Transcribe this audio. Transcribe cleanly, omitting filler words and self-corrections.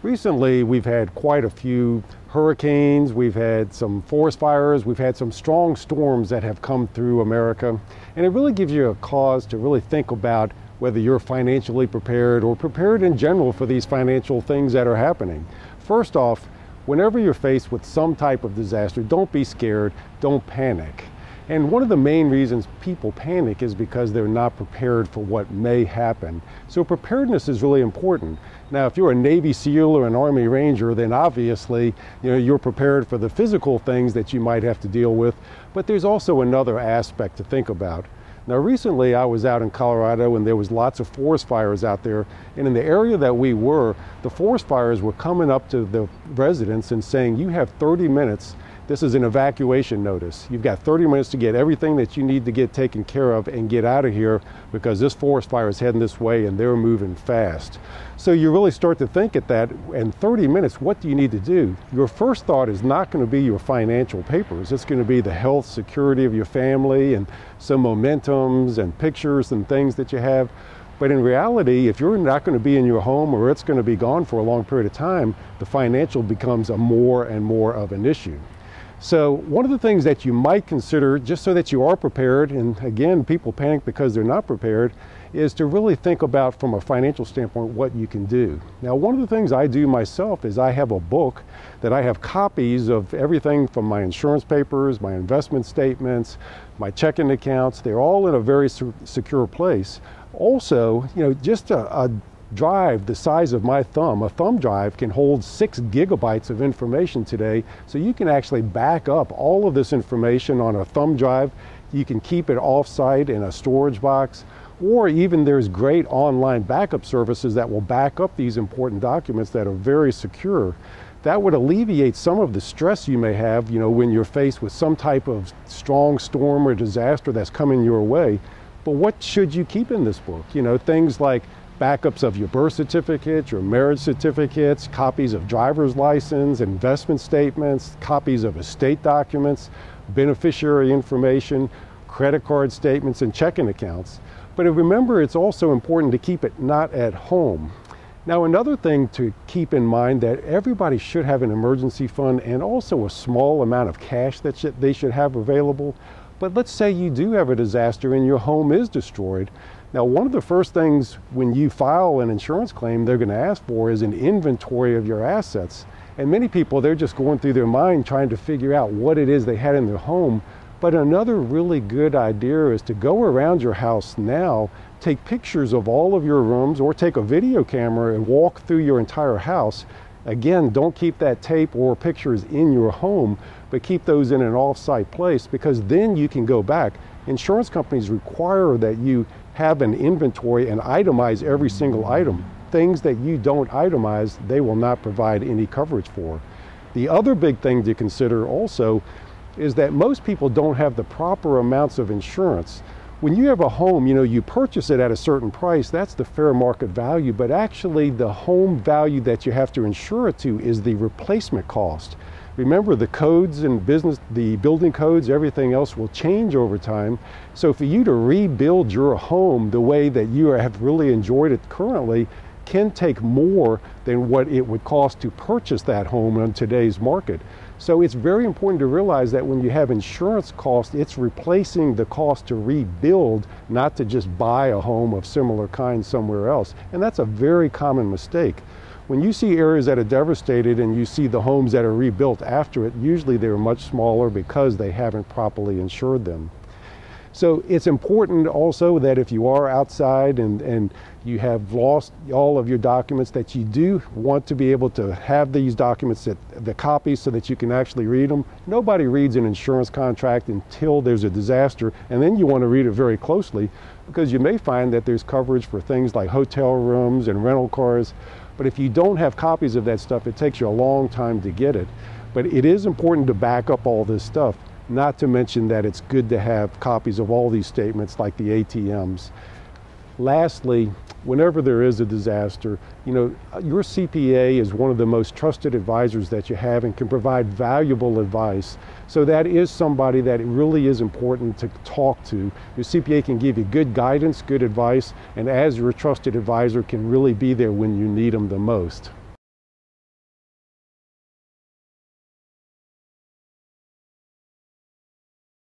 Recently, we've had quite a few hurricanes, we've had some forest fires, we've had some strong storms that have come through America, and it really gives you a cause to really think about whether you're financially prepared or prepared in general for these financial things that are happening. First off, whenever you're faced with some type of disaster, don't be scared, don't panic. And one of the main reasons people panic is because they're not prepared for what may happen. So preparedness is really important. Now, if you're a Navy SEAL or an Army Ranger, then obviously, you're prepared for the physical things that you might have to deal with, but there's also another aspect to think about. Now, recently I was out in Colorado and there was lots of forest fires out there, and in the area that we were, the forest fires were coming up to the residents and saying, you have 30 minutes. This is an evacuation notice. You've got 30 minutes to get everything that you need to get taken care of and get out of here because this forest fire is heading this way and they're moving fast. So you really start to think at that, in 30 minutes, what do you need to do? Your first thought is not going to be your financial papers. It's going to be the health, security of your family and some momentums and pictures and things that you have. But in reality, if you're not going to be in your home or it's going to be gone for a long period of time, the financial becomes a more and more of an issue. So one of the things that you might consider, just so that you are prepared, and again, people panic because they're not prepared, is to really think about from a financial standpoint what you can do. Now, one of the things I do myself is I have a book that I have copies of everything from my insurance papers, my investment statements, my checking accounts. They're all in a very secure place. Also, just a drive the size of my thumb, a thumb drive, can hold 6 gigabytes of information today. So you can actually back up all of this information on a thumb drive. You can keep it off-site in a storage box, or even there's great online backup services that will back up these important documents that are very secure. That would alleviate some of the stress you may have, when you're faced with some type of strong storm or disaster that's coming your way. But what should you keep in this book? Things like backups of your birth certificate, your marriage certificates, copies of driver's license, investment statements, copies of estate documents, beneficiary information, credit card statements, and checking accounts. But remember, it's also important to keep it not at home. Now, another thing to keep in mind, that everybody should have an emergency fund and also a small amount of cash that they should have available. But let's say you do have a disaster and your home is destroyed. Now, one of the first things when you file an insurance claim they're going to ask for is an inventory of your assets. And many people, they're just going through their mind trying to figure out what it is they had in their home. But another really good idea is to go around your house now, take pictures of all of your rooms, or take a video camera and walk through your entire house. Again, don't keep that tape or pictures in your home, but keep those in an off-site place, because then you can go back. Insurance companies require that you have an inventory and itemize every single item. Things that you don't itemize, they will not provide any coverage for. The other big thing to consider also is that most people don't have the proper amounts of insurance. When you have a home, you purchase it at a certain price, that's the fair market value, but actually the home value that you have to insure it to is the replacement cost. Remember, the codes in business, the building codes, everything else will change over time. So for you to rebuild your home the way that you have really enjoyed it currently can take more than what it would cost to purchase that home in today's market. So it's very important to realize that when you have insurance costs, it's replacing the cost to rebuild, not to just buy a home of similar kind somewhere else. And that's a very common mistake. When you see areas that are devastated and you see the homes that are rebuilt after it, usually they're much smaller because they haven't properly insured them. So it's important also that if you are outside and you have lost all of your documents, that you do want to be able to have these documents, the copies, so that you can actually read them. Nobody reads an insurance contract until there's a disaster, and then you want to read it very closely, because you may find that there's coverage for things like hotel rooms and rental cars. But if you don't have copies of that stuff, it takes you a long time to get it. But it is important to back up all this stuff, not to mention that it's good to have copies of all these statements like the ATMs. Lastly, whenever there is a disaster, your CPA is one of the most trusted advisors that you have and can provide valuable advice. So that is somebody that really is important to talk to. Your CPA can give you good guidance, good advice, and as your trusted advisor can really be there when you need them the most.